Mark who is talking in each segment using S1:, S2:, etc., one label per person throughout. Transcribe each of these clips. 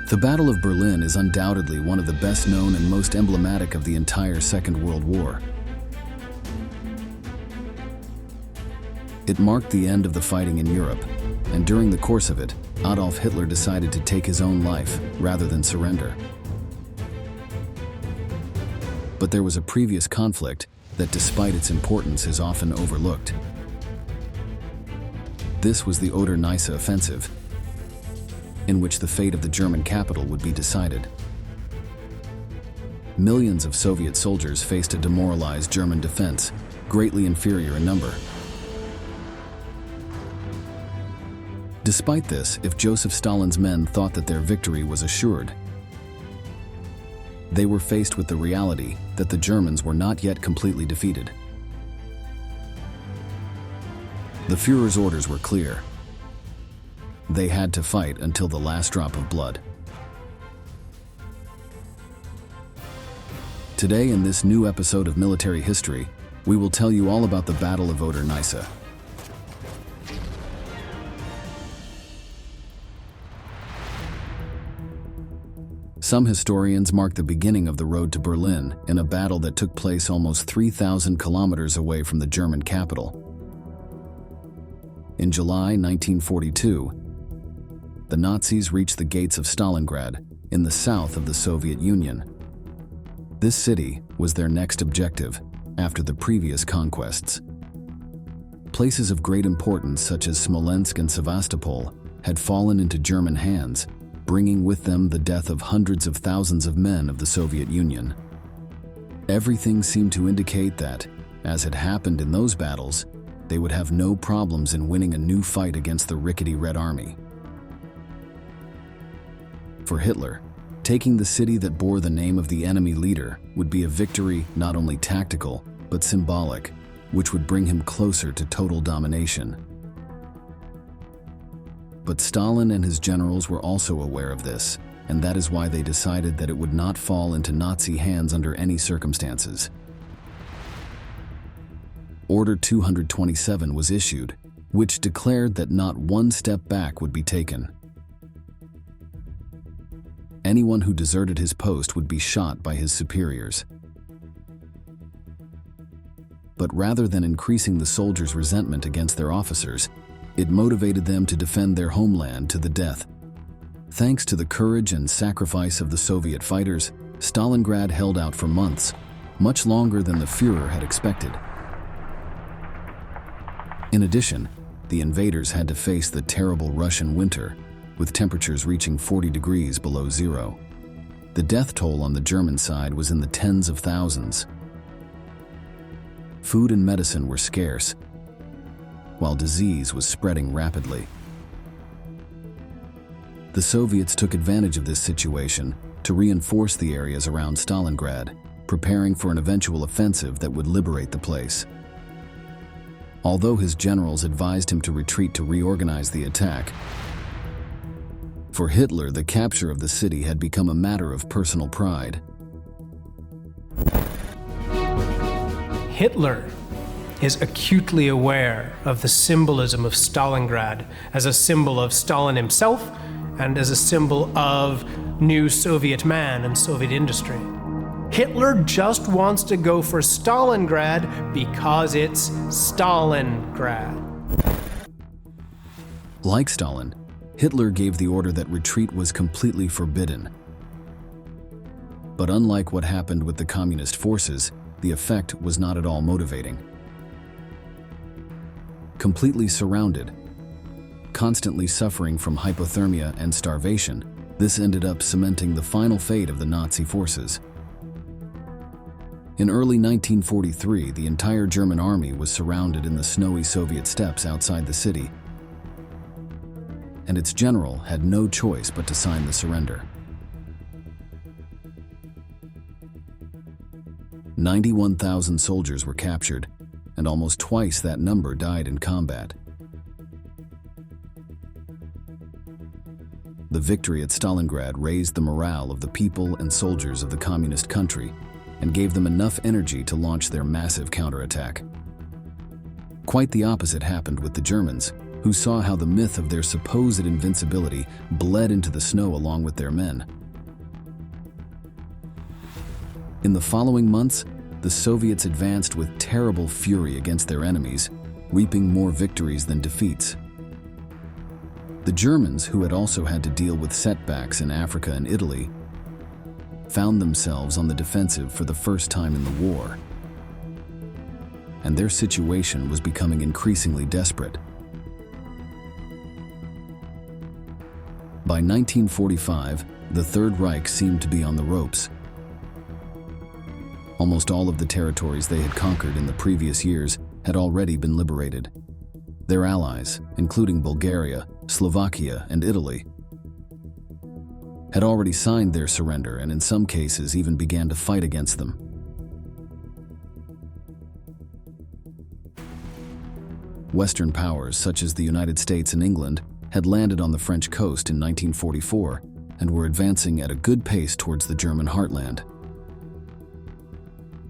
S1: The Battle of Berlin is undoubtedly one of the best known and most emblematic of the entire Second World War. It marked the end of the fighting in Europe, and during the course of it, Adolf Hitler decided to take his own life rather than surrender. But there was a previous conflict that, despite its importance, is often overlooked. This was the Oder-Neisse offensive, in which the fate of the German capital would be decided. Millions of Soviet soldiers faced a demoralized German defense, greatly inferior in number. Despite this, if Joseph Stalin's men thought that their victory was assured, they were faced with the reality that the Germans were not yet completely defeated. The Führer's orders were clear. They had to fight until the last drop of blood. Today, in this new episode of Military History, we will tell you all about the Battle of Oder-Neisse. Some historians mark the beginning of the road to Berlin in a battle that took place almost 3,000 kilometers away from the German capital. In July 1942, the Nazis reached the gates of Stalingrad in the south of the Soviet Union. This city was their next objective after the previous conquests. Places of great importance such as Smolensk and Sevastopol had fallen into German hands, bringing with them the death of hundreds of thousands of men of the Soviet Union. Everything seemed to indicate that, as had happened in those battles, they would have no problems in winning a new fight against the rickety Red Army. For Hitler, taking the city that bore the name of the enemy leader would be a victory not only tactical, but symbolic, which would bring him closer to total domination. But Stalin and his generals were also aware of this, and that is why they decided that it would not fall into Nazi hands under any circumstances. Order 227 was issued, which declared that not one step back would be taken. Anyone who deserted his post would be shot by his superiors. But rather than increasing the soldiers' resentment against their officers, it motivated them to defend their homeland to the death. Thanks to the courage and sacrifice of the Soviet fighters, Stalingrad held out for months, much longer than the Führer had expected. In addition, the invaders had to face the terrible Russian winter, with temperatures reaching 40 degrees below zero. The death toll on the German side was in the tens of thousands. Food and medicine were scarce, while disease was spreading rapidly. The Soviets took advantage of this situation to reinforce the areas around Stalingrad, preparing for an eventual offensive that would liberate the place. Although his generals advised him to retreat to reorganize the attack, for Hitler, the capture of the city had become a matter of personal pride.
S2: Hitler is acutely aware of the symbolism of Stalingrad as a symbol of Stalin himself and as a symbol of new Soviet man and Soviet industry. Hitler just wants to go for Stalingrad because it's Stalingrad.
S1: Like Stalin, Hitler gave the order that retreat was completely forbidden. But unlike what happened with the communist forces, the effect was not at all motivating. Completely surrounded, constantly suffering from hypothermia and starvation, this ended up cementing the final fate of the Nazi forces. In early 1943, the entire German army was surrounded in the snowy Soviet steppes outside the city, and its general had no choice but to sign the surrender. 91,000 soldiers were captured, and almost twice that number died in combat. The victory at Stalingrad raised the morale of the people and soldiers of the communist country and gave them enough energy to launch their massive counterattack. Quite the opposite happened with the Germans, who saw how the myth of their supposed invincibility bled into the snow along with their men. In the following months, the Soviets advanced with terrible fury against their enemies, reaping more victories than defeats. The Germans, who had also had to deal with setbacks in Africa and Italy, found themselves on the defensive for the first time in the war, and their situation was becoming increasingly desperate. By 1945, the Third Reich seemed to be on the ropes. Almost all of the territories they had conquered in the previous years had already been liberated. Their allies, including Bulgaria, Slovakia, and Italy, had already signed their surrender and in some cases even began to fight against them. Western powers such as the United States and England had landed on the French coast in 1944 and were advancing at a good pace towards the German heartland.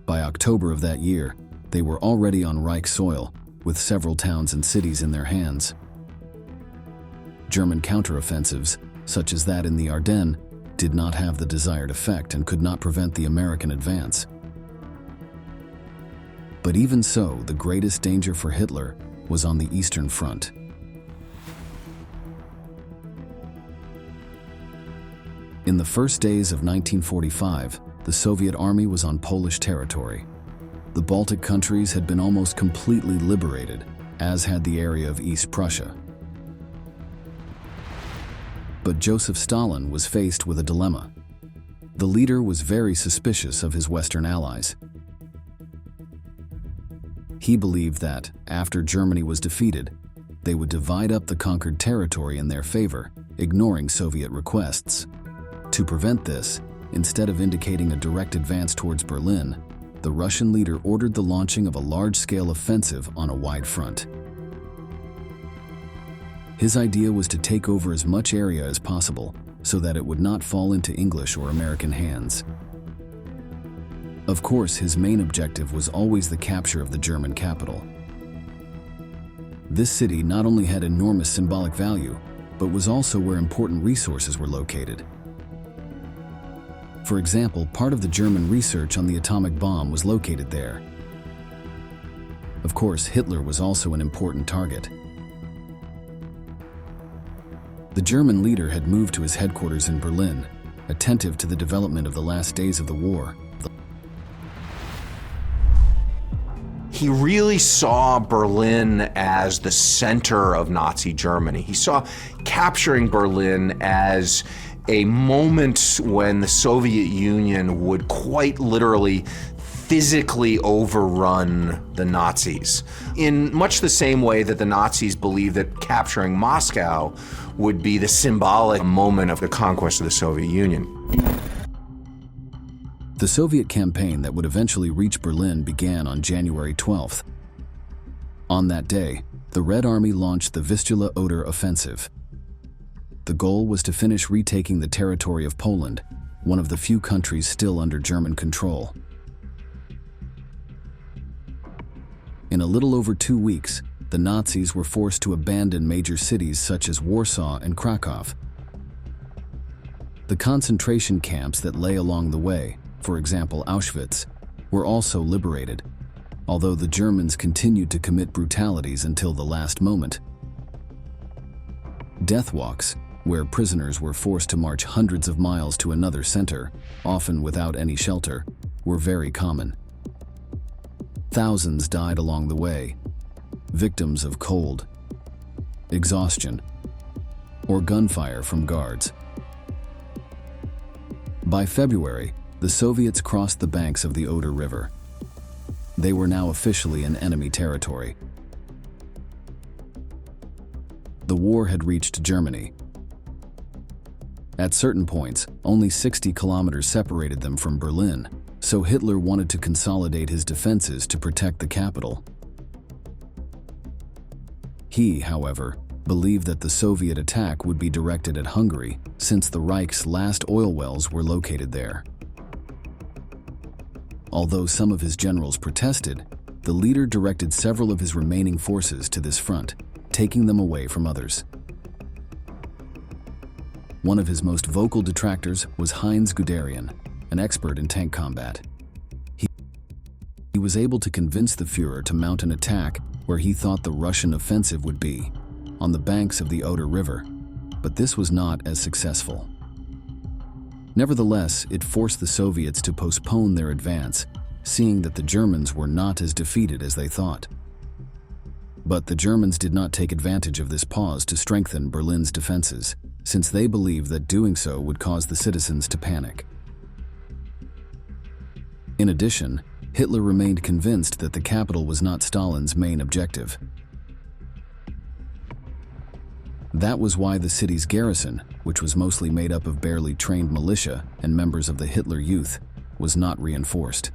S1: By October of that year, they were already on Reich soil, with several towns and cities in their hands. German counteroffensives, such as that in the Ardennes, did not have the desired effect and could not prevent the American advance. But even so, the greatest danger for Hitler was on the Eastern Front. In the first days of 1945, the Soviet army was on Polish territory. The Baltic countries had been almost completely liberated, as had the area of East Prussia. But Joseph Stalin was faced with a dilemma. The leader was very suspicious of his Western allies. He believed that, after Germany was defeated, they would divide up the conquered territory in their favor, ignoring Soviet requests. To prevent this, instead of indicating a direct advance towards Berlin, the Russian leader ordered the launching of a large-scale offensive on a wide front. His idea was to take over as much area as possible so that it would not fall into English or American hands. Of course, his main objective was always the capture of the German capital. This city not only had enormous symbolic value, but was also where important resources were located. For example, part of the German research on the atomic bomb was located there. Of course, Hitler was also an important target. The German leader had moved to his headquarters in Berlin, attentive to the development of the last days of the war.
S3: He really saw Berlin as the center of Nazi Germany. He saw capturing Berlin as a moment when the Soviet Union would quite literally physically overrun the Nazis. In much the same way that the Nazis believed that capturing Moscow would be the symbolic moment of the conquest of the Soviet Union.
S1: The Soviet campaign that would eventually reach Berlin began on January 12th. On that day, the Red Army launched the Vistula-Oder offensive. The goal was to finish retaking the territory of Poland, one of the few countries still under German control. In a little over 2 weeks, the Nazis were forced to abandon major cities such as Warsaw and Krakow. The concentration camps that lay along the way, for example Auschwitz, were also liberated, although the Germans continued to commit brutalities until the last moment. Death walks, where prisoners were forced to march hundreds of miles to another center, often without any shelter, were very common. Thousands died along the way, victims of cold, exhaustion, or gunfire from guards. By February, the Soviets crossed the banks of the Oder River. They were now officially in enemy territory. The war had reached Germany. At certain points, only 60 kilometers separated them from Berlin, so Hitler wanted to consolidate his defenses to protect the capital. He, however, believed that the Soviet attack would be directed at Hungary, since the Reich's last oil wells were located there. Although some of his generals protested, the leader directed several of his remaining forces to this front, taking them away from others. One of his most vocal detractors was Heinz Guderian, an expert in tank combat. He was able to convince the Führer to mount an attack where he thought the Russian offensive would be, on the banks of the Oder River, but this was not as successful. Nevertheless, it forced the Soviets to postpone their advance, seeing that the Germans were not as defeated as they thought. But the Germans did not take advantage of this pause to strengthen Berlin's defenses, since they believed that doing so would cause the citizens to panic. In addition, Hitler remained convinced that the capital was not Stalin's main objective. That was why the city's garrison, which was mostly made up of barely trained militia and members of the Hitler Youth, was not reinforced.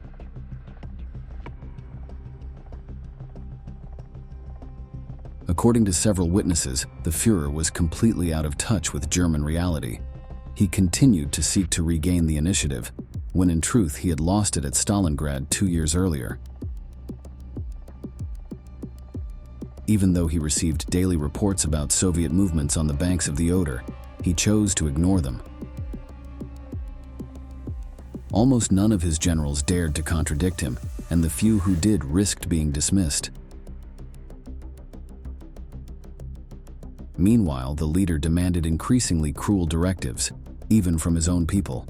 S1: According to several witnesses, the Führer was completely out of touch with German reality. He continued to seek to regain the initiative, when in truth he had lost it at Stalingrad 2 years earlier. Even though he received daily reports about Soviet movements on the banks of the Oder, he chose to ignore them. Almost none of his generals dared to contradict him, and the few who did risked being dismissed. Meanwhile, the leader demanded increasingly cruel directives, even from his own people.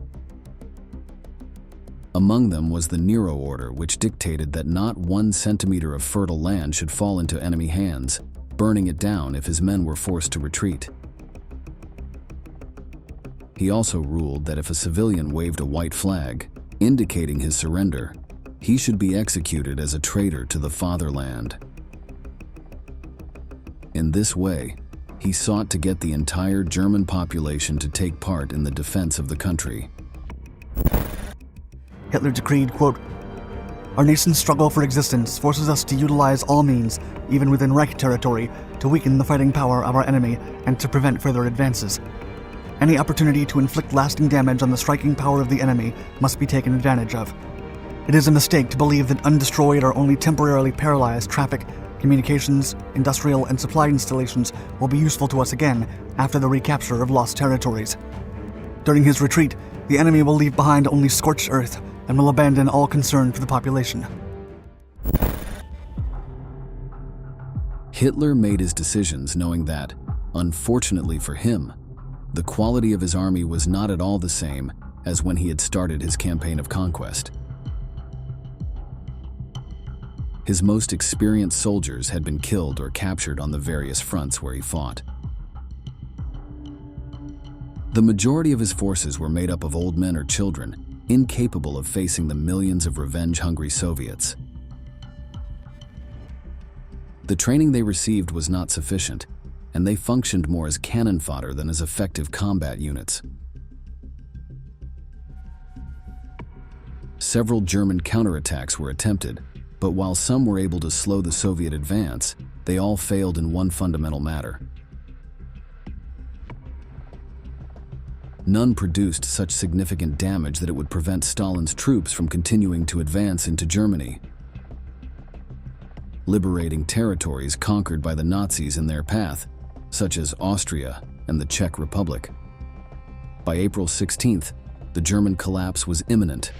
S1: Among them was the Nero Order, which dictated that not 1 centimeter of fertile land should fall into enemy hands, burning it down if his men were forced to retreat. He also ruled that if a civilian waved a white flag, indicating his surrender, he should be executed as a traitor to the fatherland. In this way, he sought to get the entire German population to take part in the defense of the country.
S4: Hitler decreed, quote, "Our nation's struggle for existence forces us to utilize all means, even within Reich territory, to weaken the fighting power of our enemy and to prevent further advances. Any opportunity to inflict lasting damage on the striking power of the enemy must be taken advantage of. It is a mistake to believe that undestroyed or only temporarily paralyzed traffic, communications, industrial, and supply installations will be useful to us again after the recapture of lost territories. During his retreat, the enemy will leave behind only scorched earth and will abandon all concern for the population."
S1: Hitler made his decisions knowing that, unfortunately for him, the quality of his army was not at all the same as when he had started his campaign of conquest. His most experienced soldiers had been killed or captured on the various fronts where he fought. The majority of his forces were made up of old men or children, incapable of facing the millions of revenge-hungry Soviets. The training they received was not sufficient, and they functioned more as cannon fodder than as effective combat units. Several German counterattacks were attempted, but while some were able to slow the Soviet advance, they all failed in one fundamental matter. None produced such significant damage that it would prevent Stalin's troops from continuing to advance into Germany, liberating territories conquered by the Nazis in their path, such as Austria and the Czech Republic. By April 16th, the German collapse was imminent.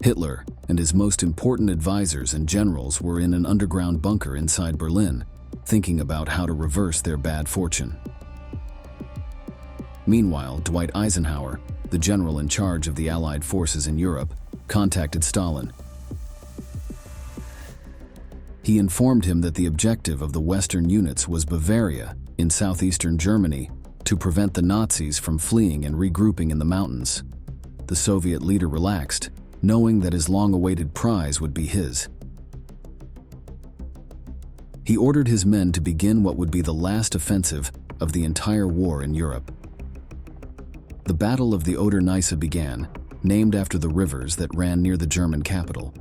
S1: Hitler and his most important advisors and generals were in an underground bunker inside Berlin, thinking about how to reverse their bad fortune. Meanwhile, Dwight Eisenhower, the general in charge of the Allied forces in Europe, contacted Stalin. He informed him that the objective of the Western units was Bavaria, in southeastern Germany, to prevent the Nazis from fleeing and regrouping in the mountains. The Soviet leader relaxed, knowing that his long-awaited prize would be his. He ordered his men to begin what would be the last offensive of the entire war in Europe. The Battle of the Oder-Neisse began, named after the rivers that ran near the German capital.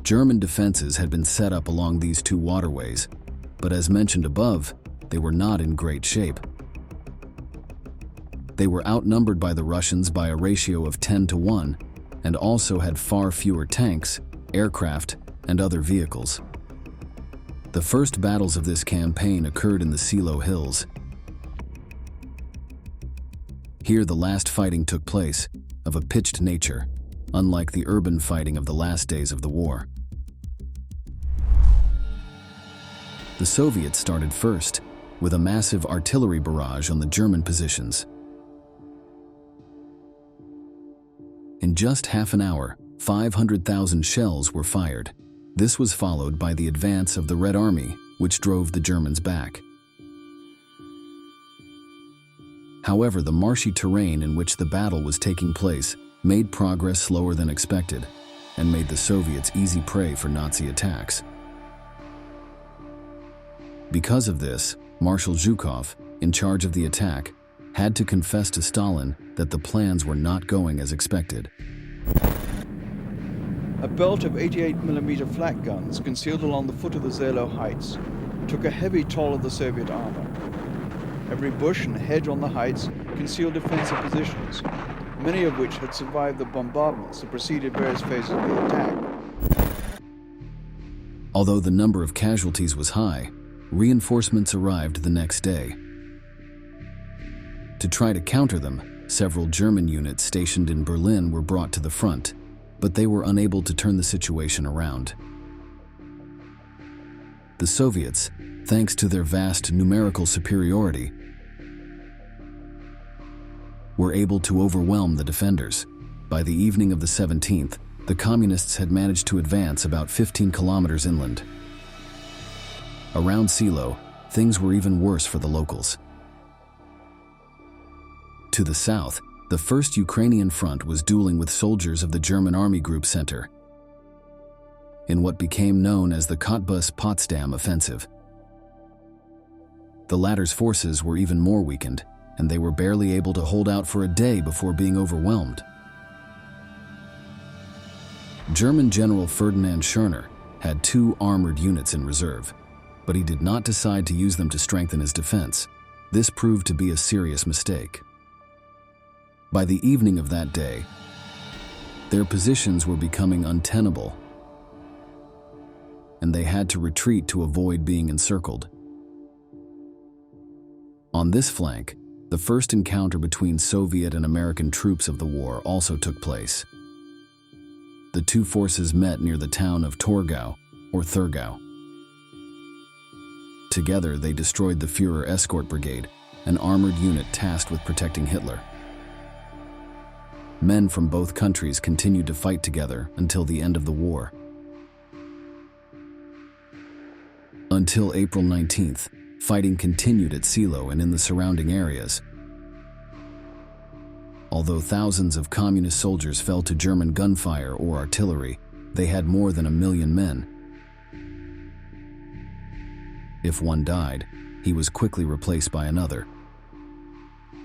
S1: German defenses had been set up along these two waterways, but as mentioned above, they were not in great shape. They were outnumbered by the Russians by a ratio of 10-1, and also had far fewer tanks, aircraft, and other vehicles. The first battles of this campaign occurred in the Silo Hills. Here the last fighting took place, of a pitched nature, unlike the urban fighting of the last days of the war. The Soviets started first, with a massive artillery barrage on the German positions. In just half an hour, 500,000 shells were fired. This was followed by the advance of the Red Army, which drove the Germans back. However, the marshy terrain in which the battle was taking place made progress slower than expected, and made the Soviets easy prey for Nazi attacks. Because of this, Marshal Zhukov, in charge of the attack, had to confess to Stalin that the plans were not going as expected.
S5: A belt of 88mm flak guns concealed along the foot of the Zelo heights took a heavy toll of the Soviet armor. Every bush and hedge on the heights concealed defensive positions, many of which had survived the bombardments that preceded various phases of the attack.
S1: Although the number of casualties was high, reinforcements arrived the next day. To try to counter them, several German units stationed in Berlin were brought to the front, but they were unable to turn the situation around. The Soviets, thanks to their vast numerical superiority, were able to overwhelm the defenders. By the evening of the 17th, the Communists had managed to advance about 15 kilometers inland. Around Silo, things were even worse for the locals. To the south, the 1st Ukrainian Front was dueling with soldiers of the German Army Group Center in what became known as the Cottbus-Potsdam Offensive. The latter's forces were even more weakened, and they were barely able to hold out for a day before being overwhelmed. German General Ferdinand Schörner had 2 armored units in reserve, but he did not decide to use them to strengthen his defense. This proved to be a serious mistake. By the evening of that day, their positions were becoming untenable, and they had to retreat to avoid being encircled. On this flank, the first encounter between Soviet and American troops of the war also took place. The two forces met near the town of Torgau, or Thurgau. Together, they destroyed the Führer Escort Brigade, an armored unit tasked with protecting Hitler. Men from both countries continued to fight together until the end of the war. Until April 19th, fighting continued at Silo and in the surrounding areas. Although thousands of communist soldiers fell to German gunfire or artillery, they had more than 1 million men. If one died, he was quickly replaced by another.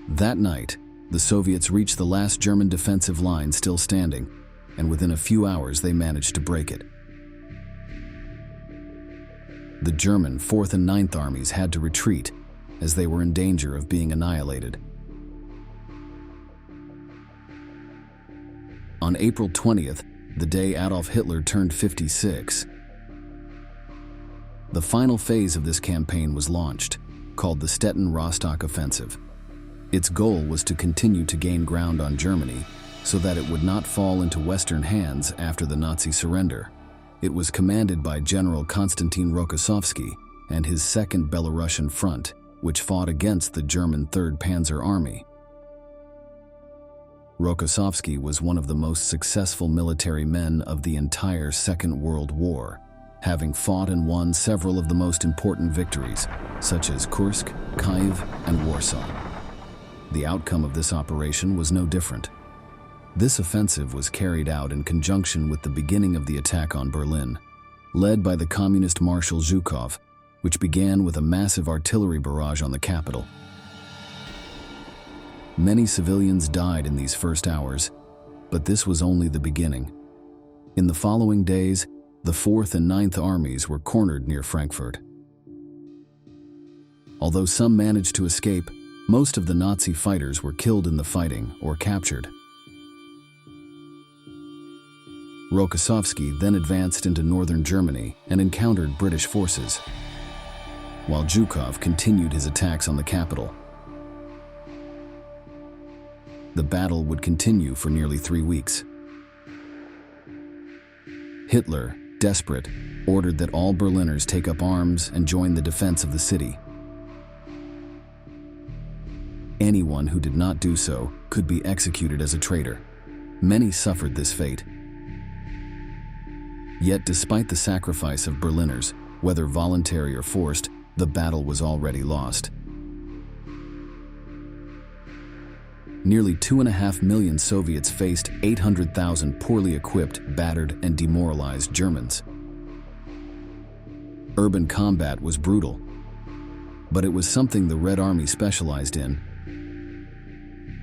S1: That night, the Soviets reached the last German defensive line still standing, and within a few hours they managed to break it. The German 4th and 9th armies had to retreat, as they were in danger of being annihilated. On April 20th, the day Adolf Hitler turned 56, the final phase of this campaign was launched, called the Stettin-Rostock Offensive. Its goal was to continue to gain ground on Germany so that it would not fall into Western hands after the Nazi surrender. It was commanded by General Konstantin Rokossovsky and his 2nd Belarusian Front, which fought against the German 3rd Panzer Army. Rokossovsky was one of the most successful military men of the entire Second World War, having fought and won several of the most important victories, such as Kursk, Kyiv, and Warsaw. The outcome of this operation was no different. This offensive was carried out in conjunction with the beginning of the attack on Berlin, led by the Communist Marshal Zhukov, which began with a massive artillery barrage on the capital. Many civilians died in these first hours, but this was only the beginning. In the following days, The 4th and 9th Armies were cornered near Frankfurt. Although some managed to escape, most of the Nazi fighters were killed in the fighting or captured. Rokossovsky then advanced into northern Germany and encountered British forces, while Zhukov continued his attacks on the capital. The battle would continue for nearly 3 weeks. Hitler, desperate, ordered that all Berliners take up arms and join the defense of the city. Anyone who did not do so could be executed as a traitor. Many suffered this fate. Yet despite the sacrifice of Berliners, whether voluntary or forced, the battle was already lost. Nearly 2.5 million Soviets faced 800,000 poorly equipped, battered, and demoralized Germans. Urban combat was brutal, but it was something the Red Army specialized in,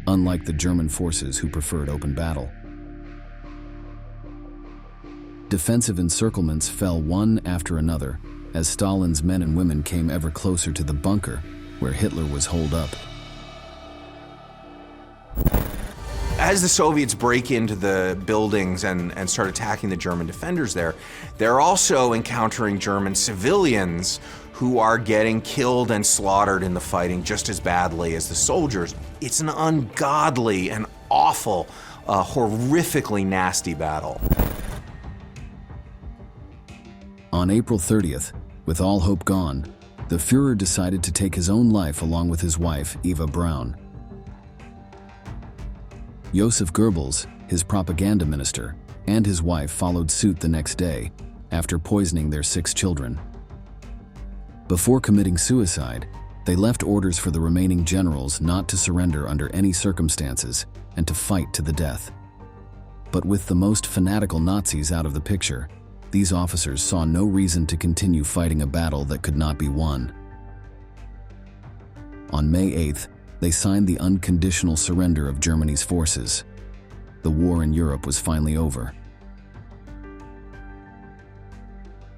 S1: unlike the German forces who preferred open battle. Defensive encirclements fell one after another as Stalin's men and women came ever closer to the bunker where Hitler was holed up.
S3: As the Soviets break into the buildings and start attacking the German defenders there, they're also encountering German civilians who are getting killed and slaughtered in the fighting just as badly as the soldiers. It's an ungodly and awful, horrifically nasty battle.
S1: On April 30th, with all hope gone, the Führer decided to take his own life along with his wife, Eva Braun. Joseph Goebbels, his propaganda minister, and his wife followed suit the next day after poisoning their 6 children. Before committing suicide, they left orders for the remaining generals not to surrender under any circumstances and to fight to the death. But with the most fanatical Nazis out of the picture, these officers saw no reason to continue fighting a battle that could not be won. On May 8th, they signed the unconditional surrender of Germany's forces. The war in Europe was finally over.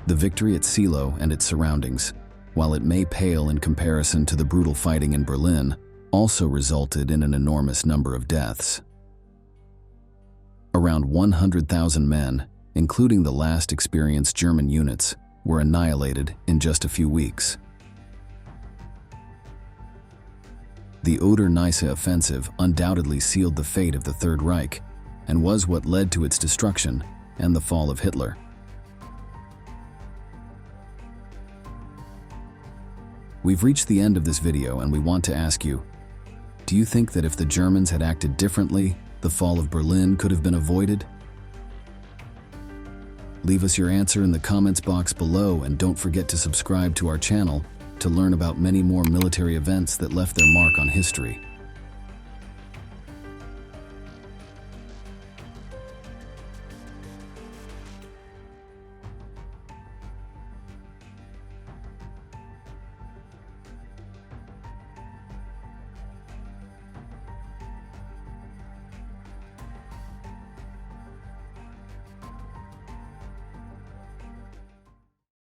S1: The victory at Seelow and its surroundings, while it may pale in comparison to the brutal fighting in Berlin, also resulted in an enormous number of deaths. Around 100,000 men, including the last experienced German units, were annihilated in just a few weeks. The Oder-Neisse offensive undoubtedly sealed the fate of the Third Reich and was what led to its destruction and the fall of Hitler. We've reached the end of this video and we want to ask you, do you think that if the Germans had acted differently, the fall of Berlin could have been avoided? Leave us your answer in the comments box below and don't forget to subscribe to our channel to learn about many more military events that left their mark on history.